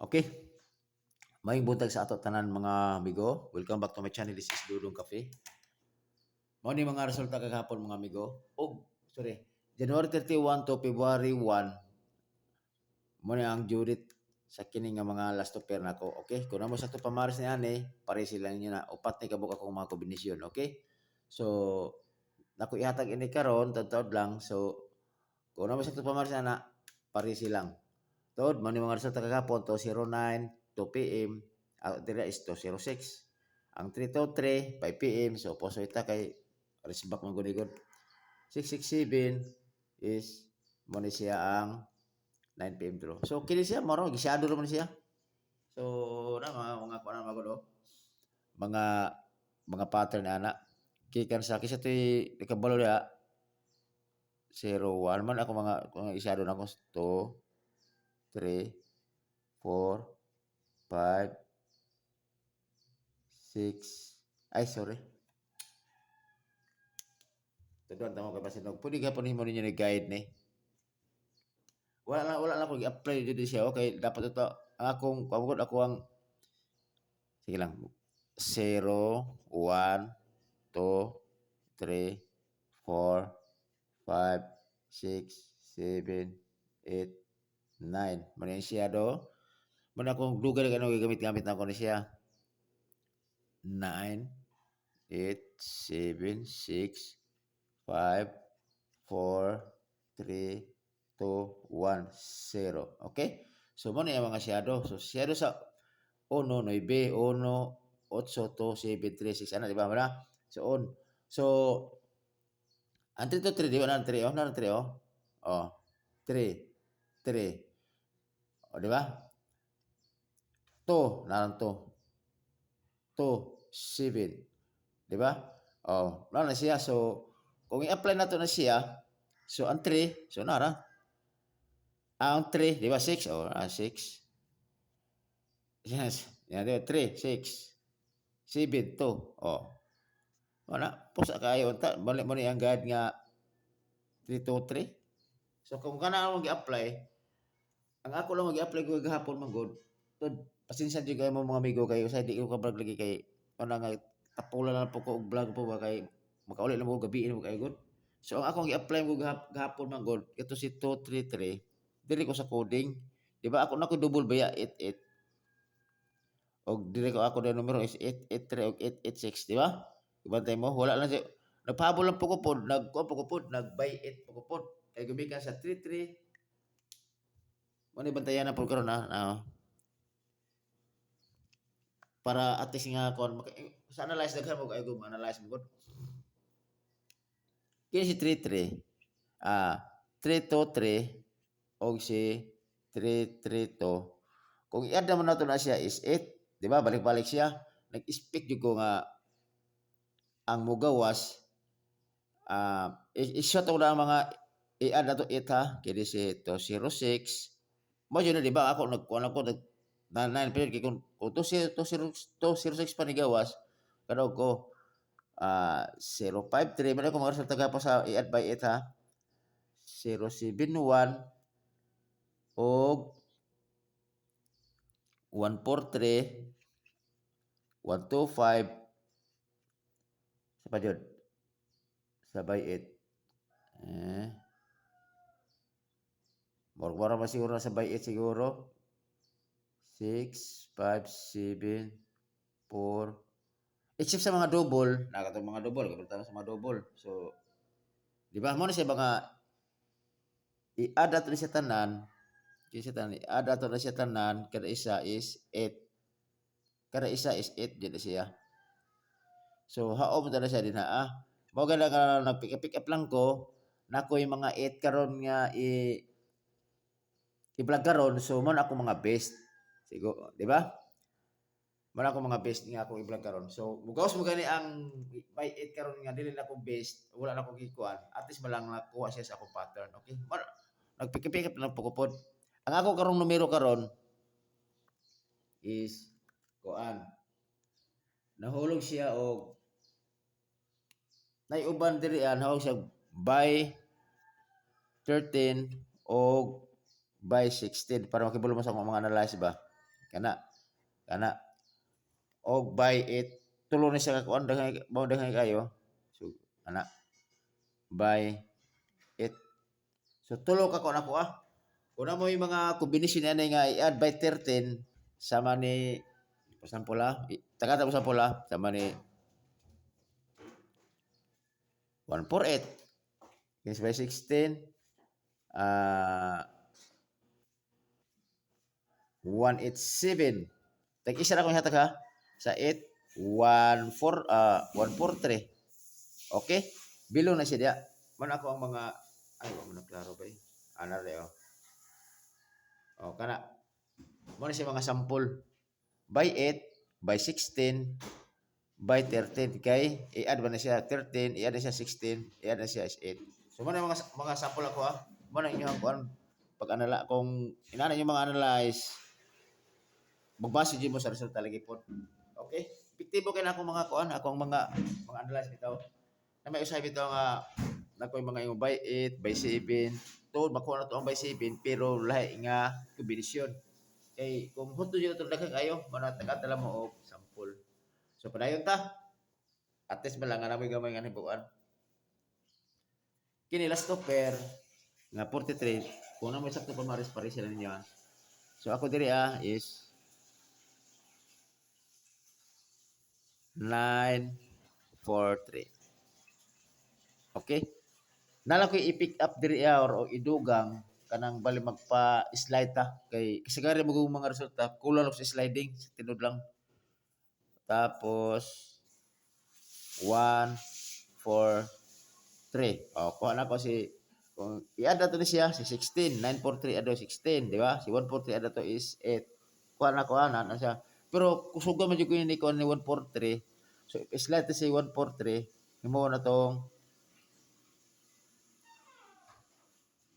Okay, maayong buntag sa ato tanan mga amigo. Welcome back to my channel. This is Dudong Cafe. Mao ni mga resulta kagahapon mga amigo. January 31 to February 1 mo ni ang due date sa kini nga mga last of pair nako. Okay, kung amo sa to pamaris ni ani, pare sila niyo na upat ni kabuk akong mga kombinasyon. Okay, so nako ihatag ini karon tawd lang. So kung amo sa to pamaris na pare silang. Tod, man mga resulta kagahapon to 09 2 PM, dira is to 06. Ang 3 to 3, 5 PM. So, poso ita kay resback man gud 667 is mo ni siya ang 9 PM draw. So, kini siya maro gisyado man siya. So, na mga kuan magud mga mga pattern ana. Kikan sa kisa toy ikabalo dia 01 man ako mga isyado na ko 2 3 4 5 6 ay sorry. Tuduan tamo kay basinog. Pwede ka po nimo ninyo ni guide ni. Wala lang ko i-apply dito siya. Okay, dapat ito ang akong pagod ako ang sige lang 0 1 2 3 4 5 6 7 8 9. Manin siya do. Man akong dugal ano gamit-gamit na ko ni siya. 9 8 7 6 5 4 3 2 1 0. Okay? So mo na yung mga shadow. So shadow sa 1 9 1 8 2 7 3 6 ano di ba mana? So on. So ang 3 to 3 di ba na 3 oh na 3 oh. Oh. 3 3. Oh di ba? 2 na 2 7. Di ba? Oh, na siya. So kung i-apply nato na siya, so ang 3, so nara. Ang 3, di ba 6? Oh, 6. Yes. Yan, di ba? 3, 6, 7, 2. Oh. Wala. Pusa kayo. Balik mo ni ang guide nga 3, 2, 3. So kung kana ako mag-apply, ang ako lang mag-apply ko gahapon manggod. Pasensya di kayo mga amigo kayo sa di ko ka lagi kay ano nga tapulan na po ko vlog po ba kay makauli lang mo gabi mo kayo good. So ang akong i-apply mo gahapon man god ito si 233 dili ko sa coding. Di ba ako na ko double baya 88. Og dili ko ako na numero is 883 og 886, di ba? Ibantay mo wala lang siya. Nagpahabol lang po ko pod, nag buy 8 po ko pod. Kay gumikan sa 33. Mo ni bantayan na pod karon na. Para at least nga kon sa analyze daghan mo kay go analyze mo god. Kini si 33. 323 og si 332. Kung i-add naman nato na siya is 8, di ba? Balik-balik siya. Nag-speak jud ko nga ang mugawas i-shot ko na ang mga i-add na to 8 ha. Kini si 206. Mo jud na di ba ako nagkuan ako na 9 period kay kung 206 pa ni gawas kadaw ko 053 man ako mga resulta pa sa i-add by 8 ha. 071 og 143 125 sa pa jud sa by 8 Mora siguro sa by 8 siguro 6 5 7 4 except sa mga double, nakatong mga double, kapag sa mga double. So, di ba mo na siya mga i-add ato siya tanan, i-add ato na siya tanan, kada isa is 8. Kada isa is 8 dito siya. So, haom na siya din ha. Mao gala ka nag-pick up lang ko, nako yung mga 8 karon nga i-vlog karon, so mo na ako mga best. Siguro, di ba? Wala ko mga best nga akong i-vlog karon. So, mugawas mo gani ang by 8 karon nga dili na ko best, wala na ko gikuan. At least malang nakuha siya sa akong pattern, okay? Nagpick up lang pugupod. Ang ako karong numero karon is kuan. Nahulog siya og naiuban diri nahulog siya by 13 og by 16 para makibalo mo sa mga analyze ba. kana kana og by it tulo na siya kakuan daghan kayo. So ana by it. So tulo ka ko na ko Kuna mo yung mga kombinasyon na nga i-add by 13 sama ni for example taga sa pula sama ni 148 is by 16 187 tag-isa na kong hatag ha sa 8 143 okay bilo na siya diya man ako ang mga ay wa mo na klaro ba ana re kana mo na siya mga sample by 8 by 16 by 13 kay i-add ba na siya 13 i-add na siya 16 i-add na siya is 8 so mo na mga sample ako mo na inyong kuan pag anala kung inana yung mga analyze magbase din mo sa resulta lagi po okay epektibo kay na akong mga kuan akong mga analyze bitaw na may usay bitaw nga nakoy mga yung by 8 by 7 to makuha na to ang by 7 pero lahi nga kombinasyon kay kung hunto yun itong daghang kayo manatag-atala mo og sample so padayon ta at least malang nga namoy gamay nga hibuan kini last pair nga 43 kung na mo sakto pa maris pare sila ninyo so ako diri is 943 okay nala ko i-pick up diri or idugang kanang bali magpa-slide ta kay kasagari mo mga resulta kulang sa sliding tinod lang tapos 1 4 3 kuha na ko si kung i-add na to siya si 16 943 add 16 di ba si 143 add to is 8 kuha na ko na siya pero kusugan man jud ko ni ko ni 143 so slide to si 143 himo na tong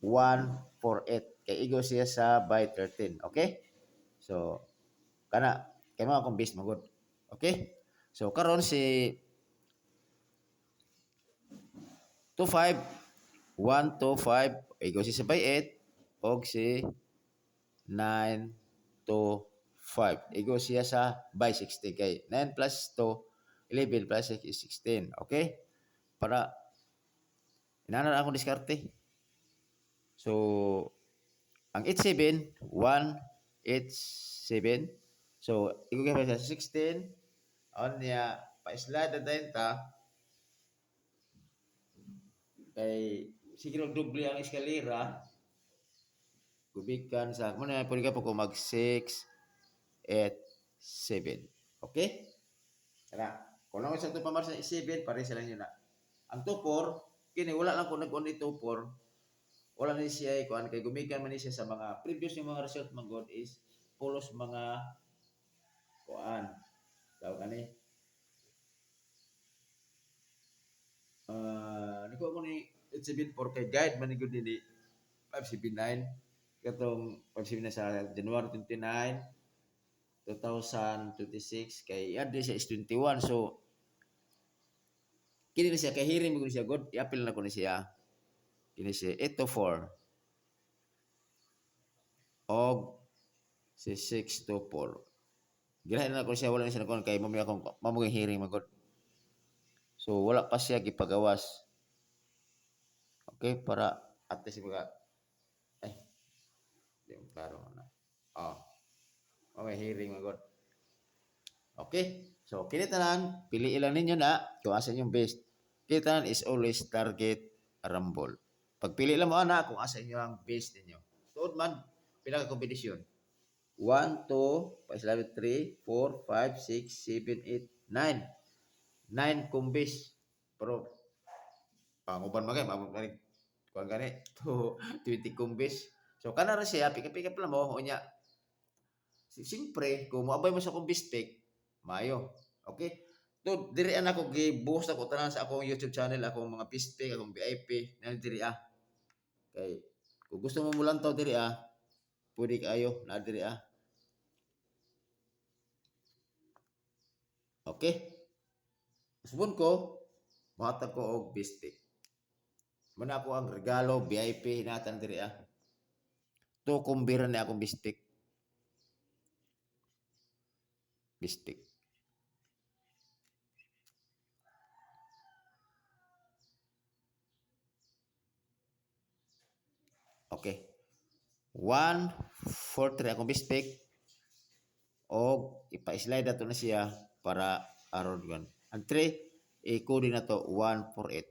148 kay igo siya sa by 13 okay so kana kay mo akong base magod okay so karon si 25 125 igo siya sa by 8 og si 925 igo siya sa by 16 kay 9 plus 2 11 plus 6 is 16 okay para inana akong diskarte so ang 87 187 so igo kay sa 16 on niya pa-slide na tayo ta kay sige doble ang eskalera gubikan sa muna pwede ka po kung mag 6 8 7 okay tara kung lang sa ito pamar sa 7 pare sila nyo na ang 2-4 kini wala lang kung nag-on ni 2-4 wala ni siya kuan kay gumikan man ni siya sa mga previous yung mga result man god is pulos mga kuan daw kani niko ko ni 874 kay guide man ni gud ni 579 katong 579 sa January 29 2026 kay add siya is 21 so kini na siya kay hearing mo siya god i-appeal na ko ni siya kini siya 824 og si 624 girahin na ko siya wala na siya nakon kay mamaya akong mamugay hearing magod so wala pa siya gipagawas okay para at least mga ay di mo klaro na mamaya hearing magod okay so kini tanan pili ilang ninyo na kung asa yung best kini tanan is always target rumble pagpili lang mo ana kung asa inyo ang base ninyo tuod man pila ka kompetisyon 1, 2, 3, 4, 5, 6, 7, 8, 9 9 kumbis pero panguban magay mamagay kuan gani to 20 kumbis so kana ra siya pika-pika pala mo unya siyempre kung moabay mo sa kumbis pick mayo okay to diri ana ko gi-boost ako tanan sa akong YouTube channel akong mga pick akong VIP na diri kay kung gusto mo mulantaw diri pwede kayo na diri okay subon ko mahatag ko og bistik muna ako ang regalo VIP hinatan diri to kumbira ni akong bistik bistik. Okay. 1, 4, 3 akong bistik o ipa-slide nato na siya para aron gan. Ang 3 i-code na to 148.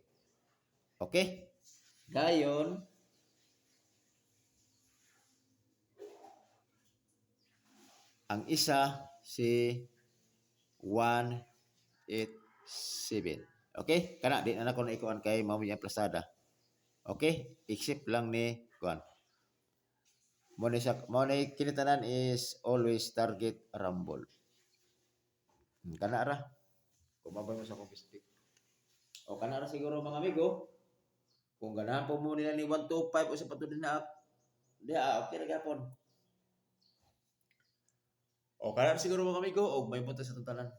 Okay? Dayon ang isa si 187. Okay? Kana di na ko na ikuan kay mao yung plasada. Okay? Except lang ni kuan. Mo ni kinitanan is always target rumble. Kana ra. Kumabay mo sa akong bistik. O kana ra siguro mga amigo. Kung ganahan po mo nila ni 125 o sa patulid na okay ra gyapon. O kana ra siguro mga amigo og may punta sa tuntanan.